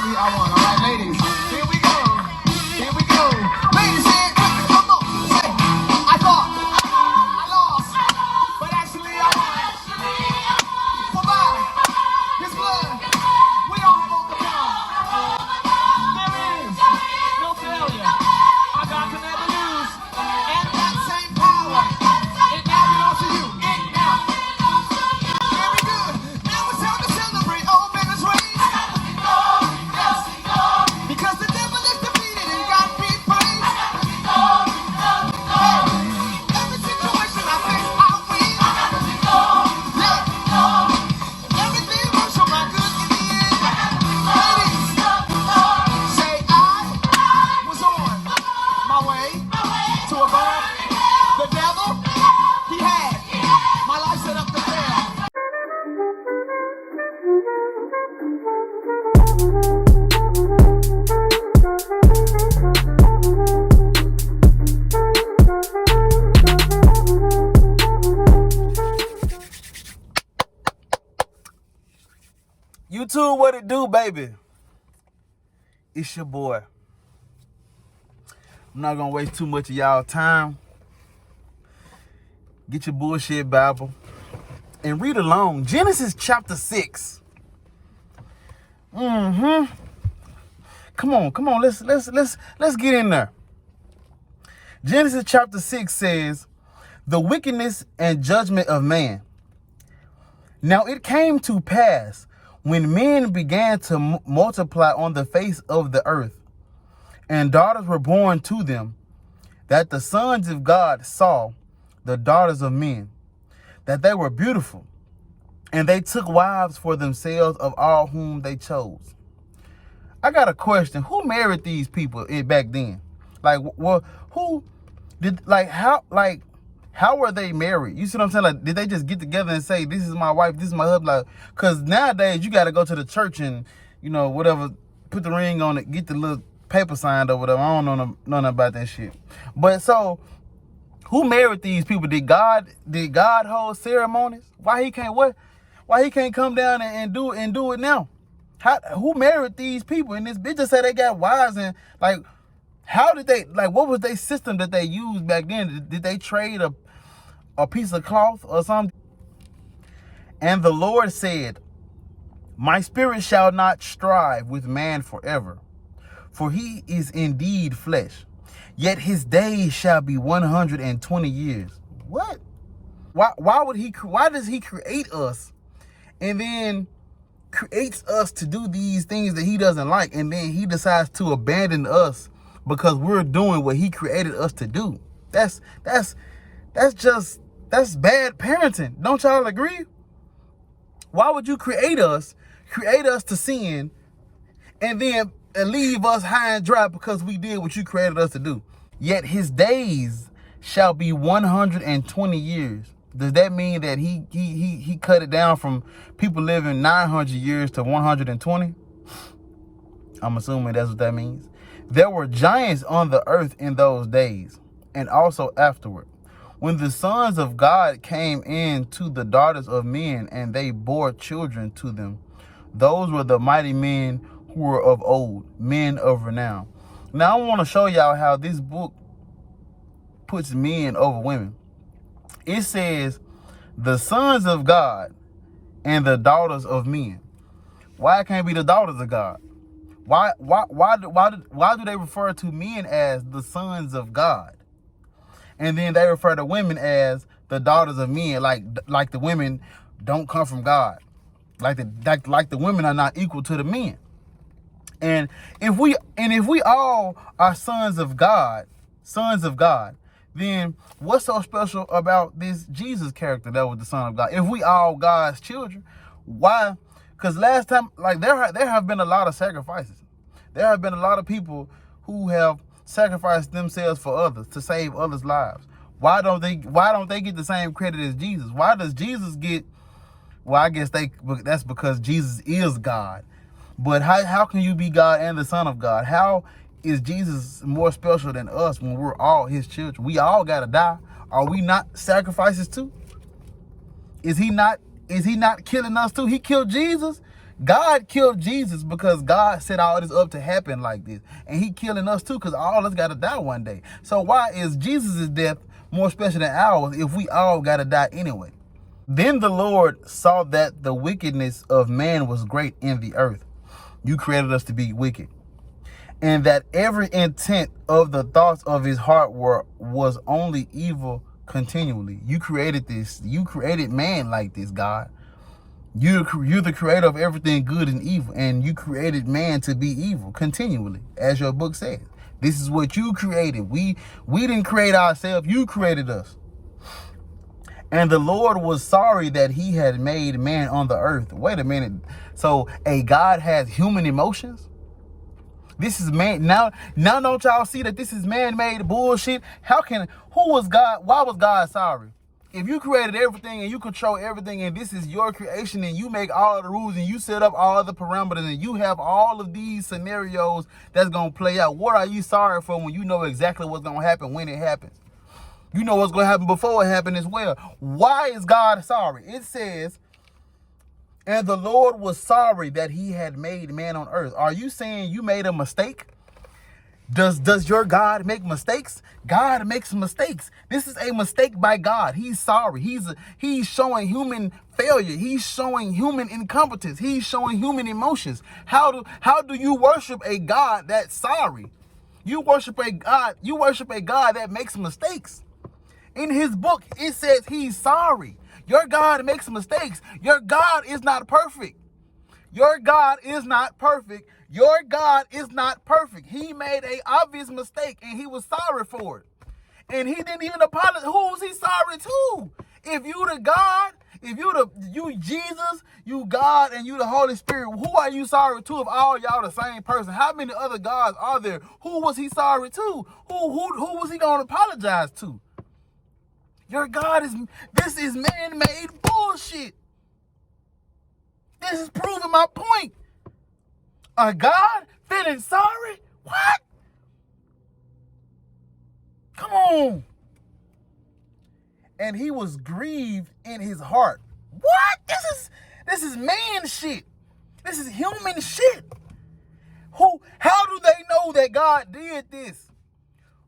Actually, I won. All right, ladies. Here we go. Here we go. Ladies, come on. Say, I thought I lost, but actually I won. For by His blood, we all have overcome. There is no failure. Our God can never lose. And that same power, it now belongs to you. It now. Very good. Now it's time to celebrate all men is raised. Because the devil is defeated and God be praised. Hey, every situation I face, I win. Yeah. Everything works for my good in the end. Ladies, say I was on my way to above. The devil, he had my life set up to fail. YouTube, what it do, baby? It's your boy. I'm not gonna waste too much of y'all time. Get your bullshit Bible and read along. Genesis chapter 6. Come on. Let's get in there. Genesis chapter 6 says, the wickedness and judgment of man. Now it came to pass when men began to multiply on the face of the earth, and daughters were born to them, that the sons of God saw the daughters of men, that they were beautiful, and they took wives for themselves of all whom they chose. I got a question. Who married these people back then? Like, well, who did, like, how were they married? You see what I'm saying? Like, did they just get together and say, this is my wife, this is my husband? Like, because nowadays you got to go to the church and, you know, whatever, put the ring on it, get the little paper signed or whatever. I don't know nothing about that shit. But so, who married these people? Did God hold ceremonies? Why he can't come down and do it now? Who married these people? And this bitch just said they got wives, and like, how did they, like, what was their system that they used back then? Did they trade a piece of cloth or something? And the Lord said, my spirit shall not strive with man forever, for he is indeed flesh, yet his days shall be 120 years. What? Why does he create us and then creates us to do these things that he doesn't like, and then he decides to abandon us because we're doing what he created us to do? That's bad parenting. Don't y'all agree? Why would you create us to sin, and then leave us high and dry because we did what you created us to do? Yet his days shall be 120 years. Does that mean that he cut it down from people living 900 years to 120? I'm assuming that's what that means. There were giants on the earth in those days, and also afterward, when the sons of God came in to the daughters of men, and they bore children to them. Those were the mighty men who were of old, men of renown. Now I want to show y'all how this book puts men over women. It says the sons of God and the daughters of men. Why it can't be the daughters of God? Why do they refer to men as the sons of God, and then they refer to women as the daughters of men? Like the women don't come from God, like the women are not equal to the men. And if we all are sons of God, then what's so special about this Jesus character that was the Son of God? If we all God's children, why? Because last time, like, there have been a lot of sacrifices. There have been a lot of people who have sacrificed themselves for others to save others' lives. Why don't they get the same credit as Jesus? Why does Jesus get? Well, I guess that's because Jesus is God. But how can you be God and the Son of God? How is Jesus more special than us when we're all his children? We all gotta die. Are we not sacrifices too? Is he not killing us too? He killed Jesus. God killed Jesus because God set all this up to happen like this. And he killing us too because all of us got to die one day. So why is Jesus' death more special than ours if we all got to die anyway? Then the Lord saw that the wickedness of man was great in the earth. You created us to be wicked. And that every intent of the thoughts of his heart was only evil continually. You created this. You created man like this, God. You're the creator of everything good and evil, and you created man to be evil continually, as your book says. This is what you created. We didn't create ourselves. You created us. And the Lord was sorry that he had made man on the earth. Wait a minute. So a God has human emotions? This is man. Now don't y'all see that this is man-made bullshit? Who was God? Why was God sorry? If you created everything and you control everything and this is your creation and you make all the rules and you set up all the parameters and you have all of these scenarios that's going to play out, what are you sorry for when you know exactly what's going to happen when it happens? You know what's going to happen before it happened as well. Why is God sorry? It says, and the Lord was sorry that he had made man on earth. Are you saying you made a mistake? Does your God make mistakes? God makes mistakes. This is a mistake by God. He's sorry. He's showing human failure. He's showing human incompetence. He's showing human emotions. How do you worship a God that's sorry? You worship a God that makes mistakes. In his book, it says he's sorry. Your God makes mistakes. Your God is not perfect. Your God is not perfect. Your God is not perfect. He made an obvious mistake and he was sorry for it. And he didn't even apologize. Who was he sorry to? If you the God, if you Jesus, you God, and you the Holy Spirit, who are you sorry to if all y'all the same person? How many other gods are there? Who was he sorry to? Who was he gonna apologize to? Your God this is man-made bullshit. This is proving my point. A God feeling sorry? What? Come on. And he was grieved in his heart. What? This is man shit. This is human shit. How do they know that God did this?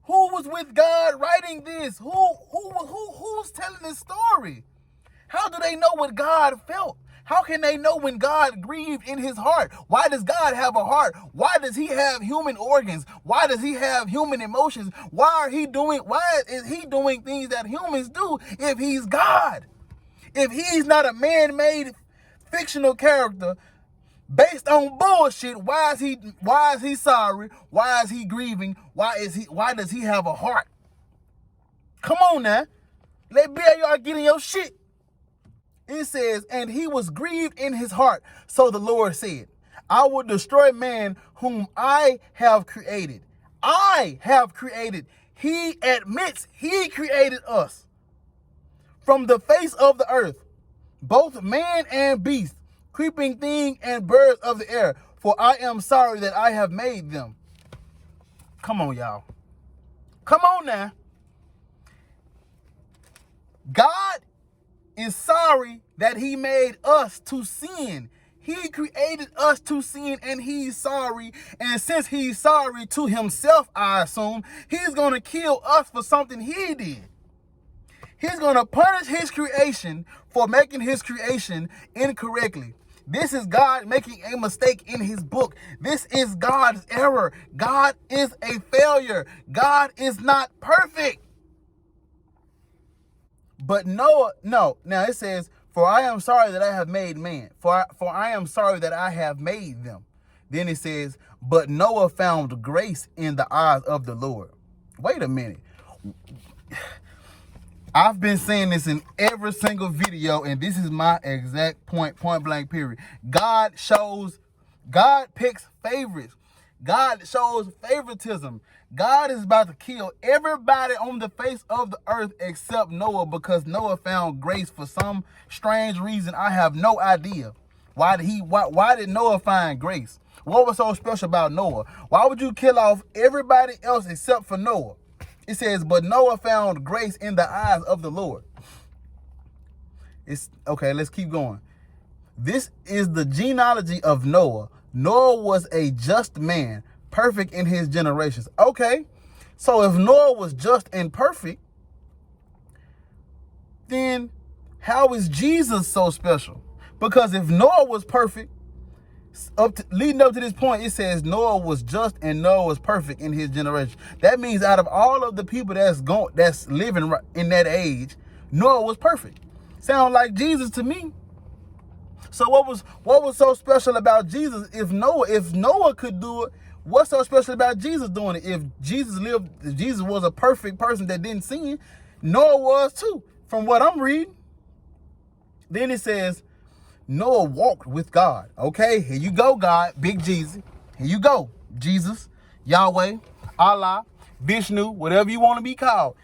Who was with God writing this? Who's telling this story? How do they know what God felt? How can they know when God grieved in his heart? Why does God have a heart? Why does he have human organs? Why does he have human emotions? Why is he doing things that humans do if he's God? If he's not a man-made fictional character based on bullshit, why is he sorry? Why is he grieving? Why does he have a heart? Come on now. Let y'all get in your shit. It says, and he was grieved in his heart. So the Lord said, I will destroy man whom I have created. I have created. He admits he created us from the face of the earth, both man and beast, creeping thing and birds of the air. For I am sorry that I have made them. Come on, y'all. Come on now. God is sorry that he made us to sin. He created us to sin and he's sorry. And since he's sorry to himself, I assume, he's going to kill us for something he did. He's going to punish his creation for making his creation incorrectly. This is God making a mistake in his book. This is God's error. God is a failure. God is not perfect. But Noah, no. Now it says, for I am sorry that I have made man. For I am sorry that I have made them. Then it says, but Noah found grace in the eyes of the Lord. Wait a minute. I've been saying this in every single video, and this is my exact point blank period. God picks favorites. God shows favoritism. God is about to kill everybody on the face of the earth except Noah because Noah found grace for some strange reason. I have no idea. Why did Noah find grace? What was so special about Noah? Why would you kill off everybody else except for Noah? It says, but Noah found grace in the eyes of the Lord. It's okay, let's keep going. This is the genealogy of Noah. Noah was a just man, perfect in his generations. Okay, so if Noah was just and perfect, then how is Jesus so special? Because if Noah was perfect, leading up to this point, it says Noah was just and Noah was perfect in his generation. That means out of all of the people that's living in that age, Noah was perfect. Sound like Jesus to me. So what was so special about Jesus? If Noah could do it, what's so special about Jesus doing it? If Jesus was a perfect person that didn't sin, Noah was too, from what I'm reading. Then it says, Noah walked with God. Okay, here you go, God, big Jesus. Here you go, Jesus, Yahweh, Allah, Vishnu, whatever you want to be called.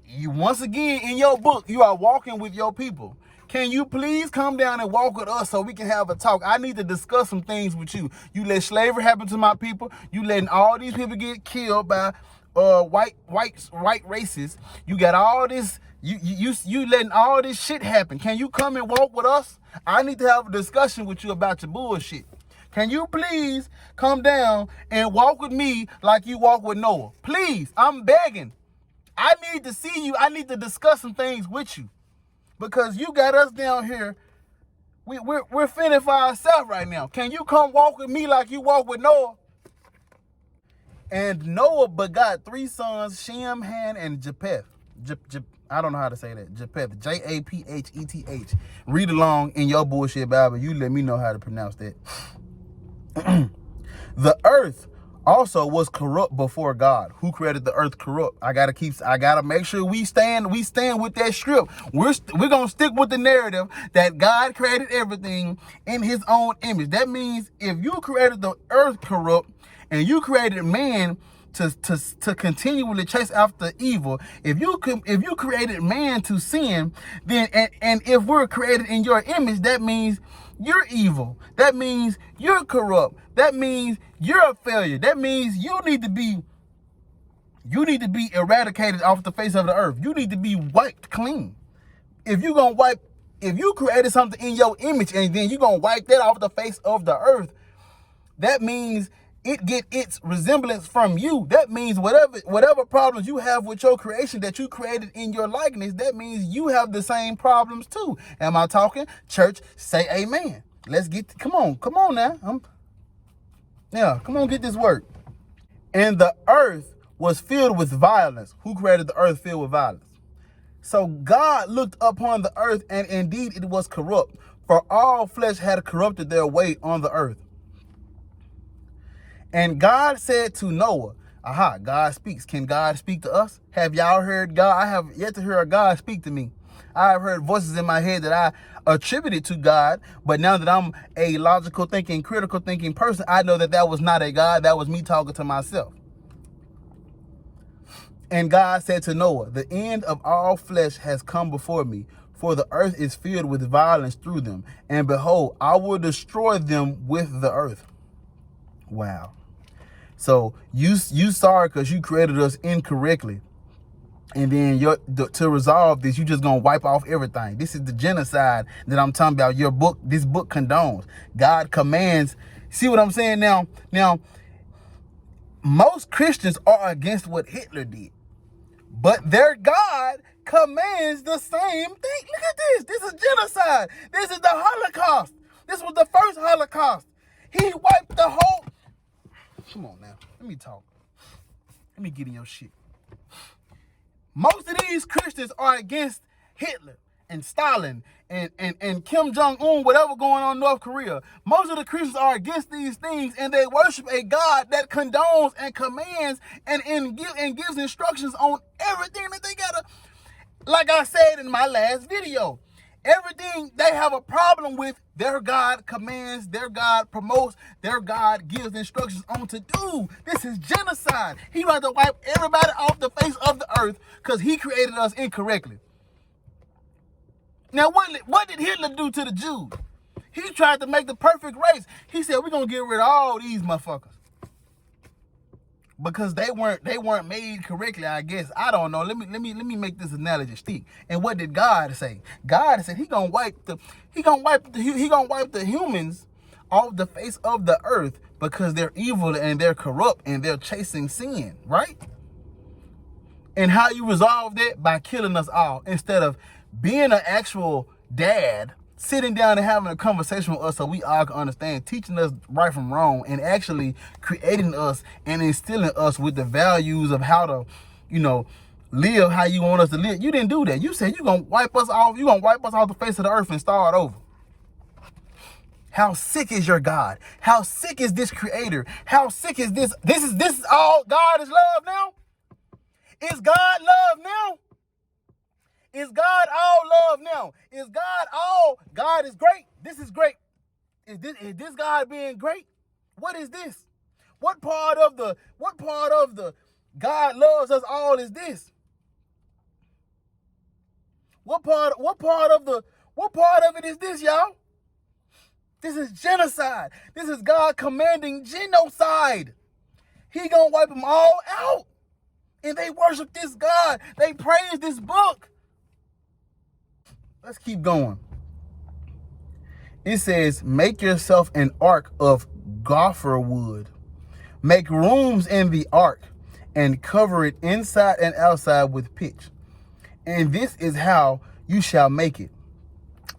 You once again, in your book, you are walking with your people. Can you please come down and walk with us so we can have a talk? I need to discuss some things with you. You let slavery happen to my people. You letting all these people get killed by white racists. You got all this. You letting all this shit happen. Can you come and walk with us? I need to have a discussion with you about your bullshit. Can you please come down and walk with me like you walk with Noah? Please, I'm begging. I need to see you. I need to discuss some things with you. Because you got us down here, we're fending for ourselves right now. Can you come walk with me like you walk with Noah? And Noah begot 3 sons, Shem, Ham, and Japheth. I don't know how to say that. Japheth, Japheth. Read along in your bullshit Bible. You let me know how to pronounce that. The earth also was corrupt before God. Who created the earth corrupt? I gotta make sure we stand with that script. We're gonna stick with the narrative that God created everything in his own image. That means if you created the earth corrupt and you created man to continually chase after evil, if you created man to sin, then and if we're created in your image, that means you're evil. That means you're corrupt. That means you're a failure. That means you need to be eradicated off the face of the earth. You need to be wiped clean. If you created something in your image and then you're gonna wipe that off the face of the earth, that means it get its resemblance from you. That means whatever problems you have with your creation that you created in your likeness, that means you have the same problems too. Am I talking? Church, say amen. Let's get, come on now. Come on, get this work. And the earth was filled with violence. Who created the earth filled with violence? So God looked upon the earth, and indeed it was corrupt, for all flesh had corrupted their way on the earth. And God said to Noah, God speaks. Can God speak to us? Have y'all heard God? I have yet to hear God speak to me. I have heard voices in my head that I attributed to God, but now that I'm a logical thinking, critical thinking person, I know that was not a God. That was me talking to myself. And God said to Noah, the end of all flesh has come before me, for the earth is filled with violence through them. And behold, I will destroy them with the earth. Wow. So you sorry because you created us incorrectly. And then to resolve this, you just gonna wipe off everything. This is the genocide that I'm talking about. This book condones. God commands. See what I'm saying now? Now, most Christians are against what Hitler did, but their God commands the same thing. Look at this. This is genocide. This is the Holocaust. This was the first Holocaust. He wiped the whole. Come on now. Let me talk. Let me get in your shit. Most of these Christians are against Hitler and Stalin and Kim Jong-un, whatever going on in North Korea. Most of the Christians are against these things, and they worship a God that condones and commands and gives instructions on everything that they gotta. Like I said in my last video, everything they have a problem with, their God commands, their God promotes, their God gives instructions on to do. This is genocide. He wants to wipe everybody off the face of the earth because he created us incorrectly. Now, what did Hitler do to the Jews? He tried to make the perfect race. He said, we're going to get rid of all these motherfuckers. because they weren't made correctly, I guess. I don't know. Let me make this analogy stick. And what did God say? God said he gonna wipe the humans off the face of the earth because they're evil and they're corrupt and they're chasing sin, right? And how you resolve that? By killing us all, instead of being an actual dad, sitting down and having a conversation with us so we all can understand, teaching us right from wrong, and actually creating us and instilling us with the values of how to, live how you want us to live. You didn't do that. You said you're going to wipe us off. You're going to wipe us off the face of the earth and start over. How sick is your God? How sick is this creator? How sick is this? This is all God is love now? Is God love now? Is God all love now? Is God all? God is great. This is great. Is this God being great? What is this? What part of the God loves us all is this? What part of it is this, y'all? This is genocide. This is God commanding genocide. He gonna wipe them all out. And they worship this God. They praise this book. Let's keep going. It says, make yourself an ark of gopher wood. Make rooms in the ark and cover it inside and outside with pitch. And this is how you shall make it.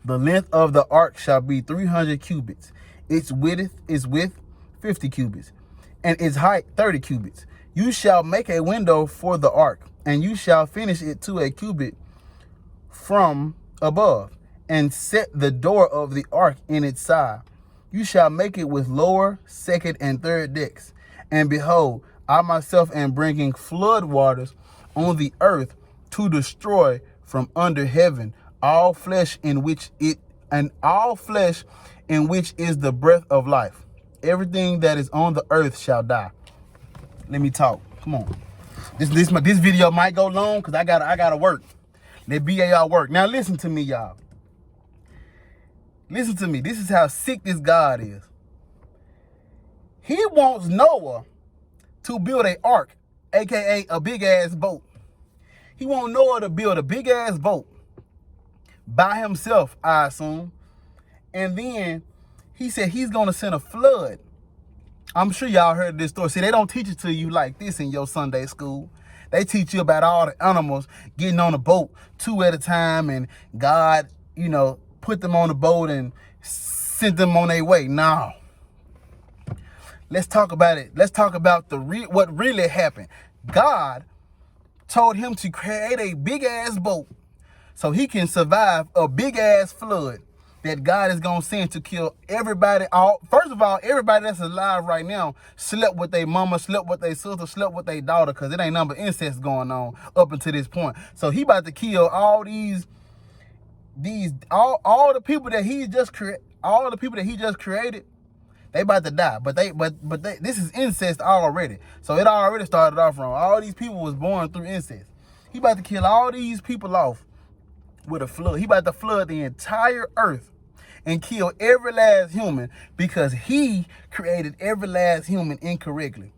The length of the ark shall be 300 cubits. Its width 50 cubits. And its height 30 cubits. You shall make a window for the ark, and you shall finish it to a cubit from above, and set the door of the ark in its side. You shall make it with lower, second, and third decks. And behold, I myself am bringing flood waters on the earth to destroy from under heaven all flesh in which is the breath of life. Everything that is on the earth shall die. Let me talk. Come on. This video might go long because I gotta work. Let BAR work. Now listen to me, y'all. Listen to me. This is how sick this God is. He wants Noah to build an ark, aka a big ass boat. He wants Noah to build a big ass boat by himself, I assume. And then he said he's gonna send a flood. I'm sure y'all heard this story. See, they don't teach it to you like this in your Sunday school. They teach you about all the animals getting on a boat 2 at a time, and God, put them on the boat and sent them on their way. No. Let's talk about it. Let's talk about what really happened. God told him to create a big ass boat so he can survive a big ass flood that God is going to send to kill everybody. First of all, everybody that's alive right now slept with their mama, slept with their sister, slept with their daughter, because it ain't nothing but incest going on up until this point. So he about to kill all all the people that he just created. They about to die, but this is incest already. So it already started off wrong. All these people was born through incest. He about to kill all these people off with a flood. He about to flood the entire earth and kill every last human because he created every last human incorrectly.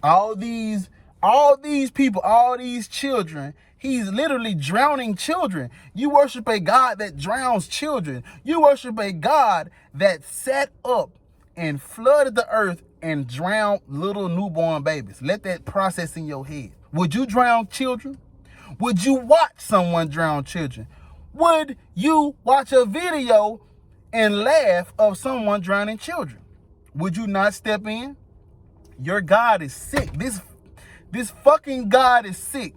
All these people, all these children, he's literally drowning children. You worship a God that drowns children. You worship a God that sat up and flooded the earth and drowned little newborn babies. Let that process in your head. Would you drown children? Would you watch someone drown children? Would you watch a video and laugh of someone drowning children? Would you not step in? Your God is sick. This fucking God is sick.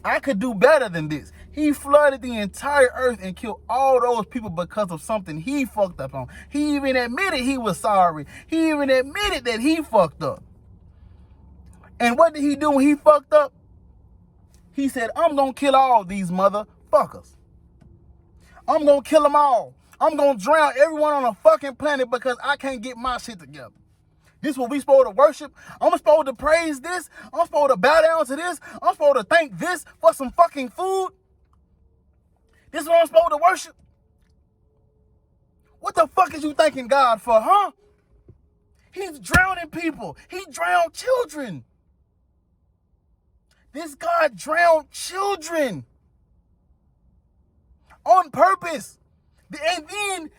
I could do better than this. He flooded the entire earth and killed all those people because of something he fucked up on. He even admitted he was sorry. He even admitted that he fucked up. And what did he do when he fucked up? He said, I'm going to kill all these motherfuckers. I'm going to kill them all. I'm going to drown everyone on the fucking planet because I can't get my shit together. This what we supposed to worship? I'm supposed to praise this? I'm supposed to bow down to this? I'm supposed to thank this for some fucking food? This is what I'm supposed to worship? What the fuck is you thanking God for, huh? He's drowning people. He drowned children. This God drowned children on purpose. And then,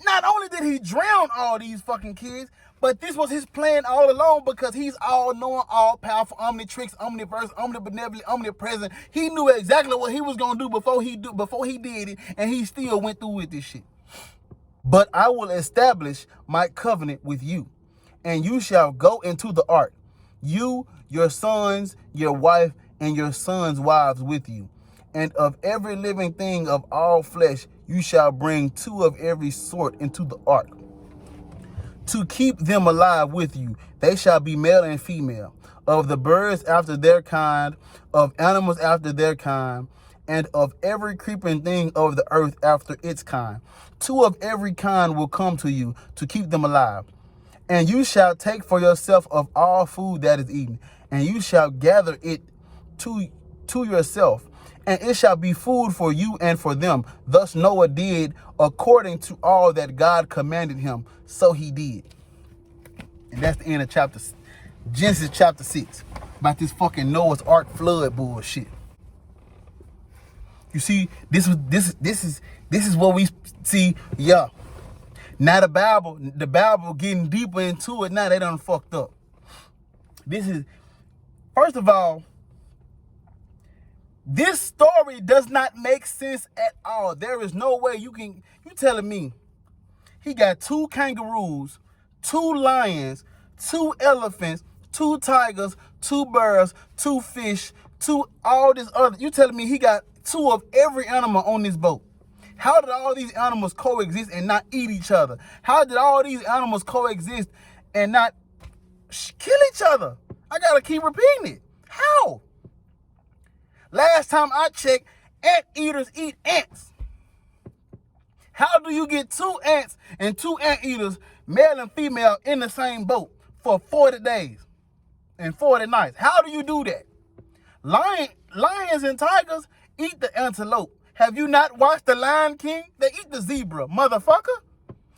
not only did he drown all these fucking kids, but this was his plan all along, because he's all-knowing, all-powerful, omnitrix, omniverse, omnibenevolent, omnipresent. He knew exactly what he was going to do before he did it, and he still went through with this shit. But I will establish my covenant with you, and you shall go into the ark, you, your sons, your wife, and your sons' wives with you. And of every living thing of all flesh, you shall bring 2 of every sort into the ark, to keep them alive with you. They shall be male and female, of the birds after their kind, of animals after their kind, and of every creeping thing of the earth after its kind. 2 of every kind will come to you, to keep them alive. And you shall take for yourself of all food that is eaten, and you shall gather it to yourself, and it shall be food for you and for them. Thus Noah did according to all that God commanded him, so he did. And that's the end of Genesis chapter 6, about this fucking Noah's Ark flood bullshit. You see, this is what we see. Yeah. Now the Bible getting deeper into it. Now they done fucked up. First of all, this story does not make sense at all. There is no way you telling me he got 2 kangaroos, 2 lions, 2 elephants, 2 tigers, 2 bears, 2 fish, 2 all this other. You telling me he got 2 of every animal on this boat? How did all these animals coexist and not eat each other? How did all these animals coexist and not kill each other? I gotta keep repeating it. How? Last time I checked, anteaters eat ants. How do you get 2 ants and 2 anteaters, male and female, in the same boat for 40 days and 40 nights? How do you do that? Lions and tigers eat the antelope. Have you not watched The Lion King? They eat the zebra, motherfucker.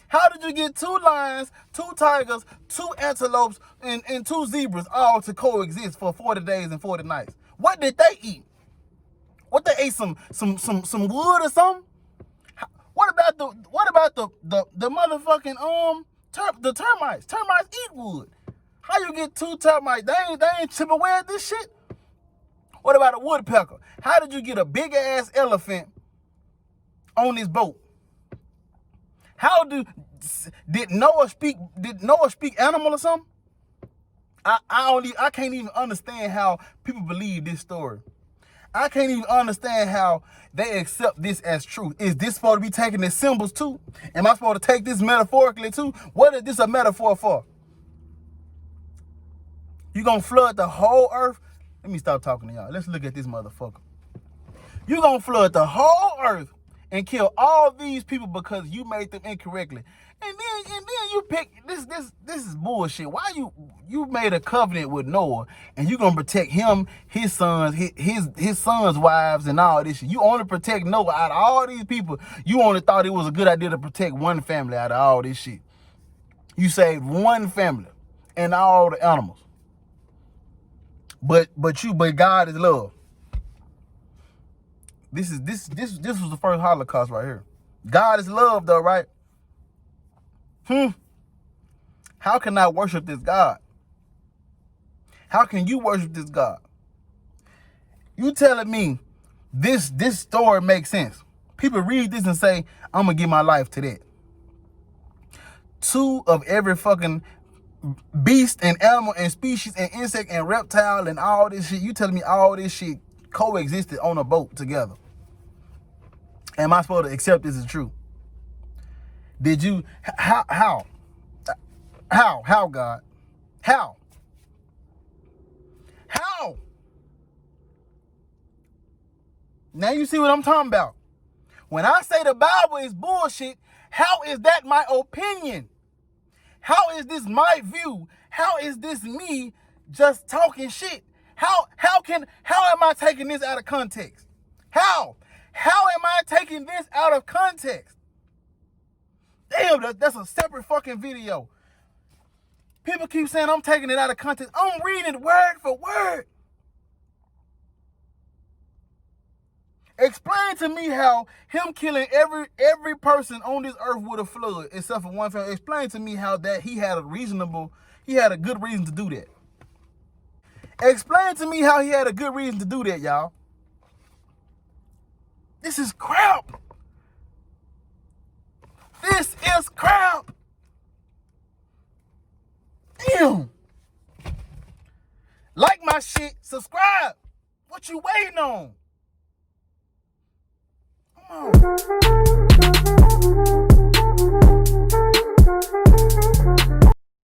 How did you get 2 lions, 2 tigers, 2 antelopes, and 2 zebras all to coexist for 40 days and 40 nights? What did they eat? What, they ate some wood or something? What about the motherfucking the termites? Termites eat wood. How you get 2 termites? They ain't chip away at this shit. What about a woodpecker? How did you get a big ass elephant on this boat? How did Noah speak animal or something? I can't even understand how people believe this story. I can't even understand how they accept this as truth. Is this supposed to be taken as symbols too? Am I supposed to take this metaphorically too? What is this a metaphor for? You gonna flood the whole earth? Let me stop talking to y'all. Let's look at this motherfucker. You gonna flood the whole earth and kill all these people because you made them incorrectly. And then you pick this is bullshit. Why you made a covenant with Noah and you gonna protect him, his sons, his sons' wives, and all this shit. You only protect Noah out of all these people. You only thought it was a good idea to protect one family out of all this shit. You saved one family and all the animals. But God is love. This was the first Holocaust right here. God is love though, right? How can I worship this God? How can you worship this God? You telling me this story makes sense? People read this and say, I'm gonna give my life to that. 2 of every fucking beast and animal and species and insect and reptile and all this shit. You telling me all this shit coexisted on a boat together? Am I supposed to accept this as true? Did you, how, God? How? Now you see what I'm talking about. When I say the Bible is bullshit, how is that my opinion? How is this my view? How is this me just talking shit? How am I taking this out of context? How am I taking this out of context? Damn, that's a separate fucking video. People keep saying I'm taking it out of context. I'm reading it word for word. Explain to me how him killing every person on this earth with a flood, except for one family. Explain to me how that he had a good reason to do that. Explain to me how he had a good reason to do that, y'all. This is crap. This is crap. Damn. Like my shit, subscribe. What you waiting on?